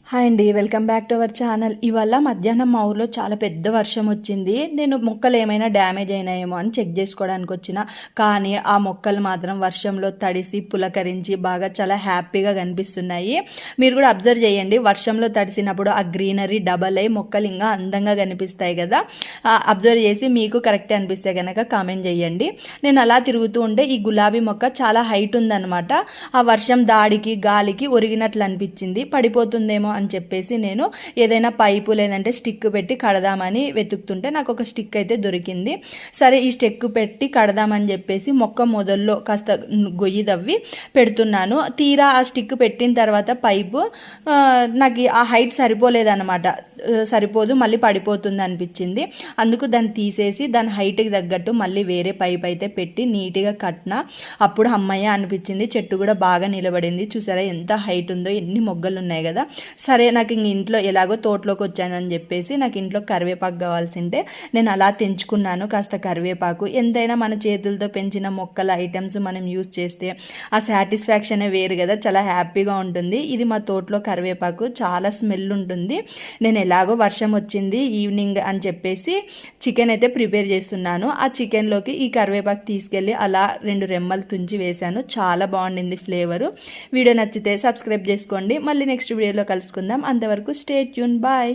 Hi అండి, welcome back to our channel. ఇవాళ మధ్యాహ్నం మా ఊర్లో చాలా పెద్ద వర్షం వచ్చింది. నేను మొక్కలు ఏమైనా డ్యామేజ్ అయినాయేమో అని చెక్ చేసుకోవడానికి వచ్చిన, కానీ ఆ మొక్కలు మాత్రం వర్షంలో తడిసి పులకరించి బాగా చాలా హ్యాపీగా కనిపిస్తున్నాయి. మీరు కూడా అబ్జర్వ్ చేయండి, వర్షంలో తడిసినప్పుడు ఆ గ్రీనరీ డబల్ అయ్యి మొక్కలు ఇంకా అందంగా కనిపిస్తాయి కదా. అబ్జర్వ్ చేసి మీకు కరెక్ట్ అనిపిస్తే కనుక కామెంట్ చేయండి. నేను అలా తిరుగుతూ ఉంటే ఈ గులాబీ మొక్క చాలా హైట్ ఉందన్నమాట. ఆ వర్షం దాడికి గాలికి ఒరిగినట్లు అనిపించింది, పడిపోతుందేమో అని చెప్పేసి నేను ఏదైనా పైపు లేదంటే స్టిక్ పెట్టి కడదామని వెతుకుతుంటే నాకు ఒక స్టిక్ అయితే దొరికింది. సరే ఈ స్టిక్ పెట్టి కడదామని చెప్పేసి మొక్క మొదల్లో కాస్త గొయ్యి తవ్వి పెడుతున్నాను. తీరా ఆ స్టిక్ పెట్టిన తర్వాత పైపు నాకు ఆ హైట్ సరిపోలేదన్నమాట. సరిపోదు, మళ్ళీ పడిపోతుంది అనిపించింది. అందుకు దాన్ని తీసేసి దాని హైట్కి తగ్గట్టు మళ్ళీ వేరే పైప్ అయితే పెట్టి నీట్గా కట్టిన. అప్పుడు అమ్మయ్య అనిపించింది. చెట్టు కూడా బాగా నిలబడింది. చూసారా ఎంత హైట్ ఉందో, ఎన్ని మొగ్గలు ఉన్నాయి కదా. సరే నాకు ఇంక ఇంట్లో ఎలాగో తోటలోకి వచ్చానని చెప్పేసి నాకు ఇంట్లో కరివేపాకు కావాల్సింటే నేను అలా తెంచుకున్నాను. కాస్త కరివేపాకు ఎంతైనా మన చేతులతో పెంచిన మొక్కల ఐటమ్స్ మనం యూజ్ చేస్తే ఆ సాటిస్ఫాక్షనే వేరు కదా, చాలా హ్యాపీగా ఉంటుంది. ఇది మా తోటలో కరివేపాకు, చాలా స్మెల్ ఉంటుంది. నేను ఎలాగో వర్షం వచ్చింది ఈవినింగ్ అని చెప్పేసి చికెన్ అయితే ప్రిపేర్ చేస్తున్నాను. ఆ చికెన్లోకి ఈ కరివేపాకు తీసుకెళ్ళి అలా 2 రెమ్మలు తుంచి వేశాను. చాలా బాగుండింది ఫ్లేవరు. వీడియో నచ్చితే సబ్స్క్రైబ్ చేసుకోండి. మళ్ళీ నెక్స్ట్ వీడియోలో కలుసుకుందాం. అంతవరకు స్టే ట్యూన్, బాయ్.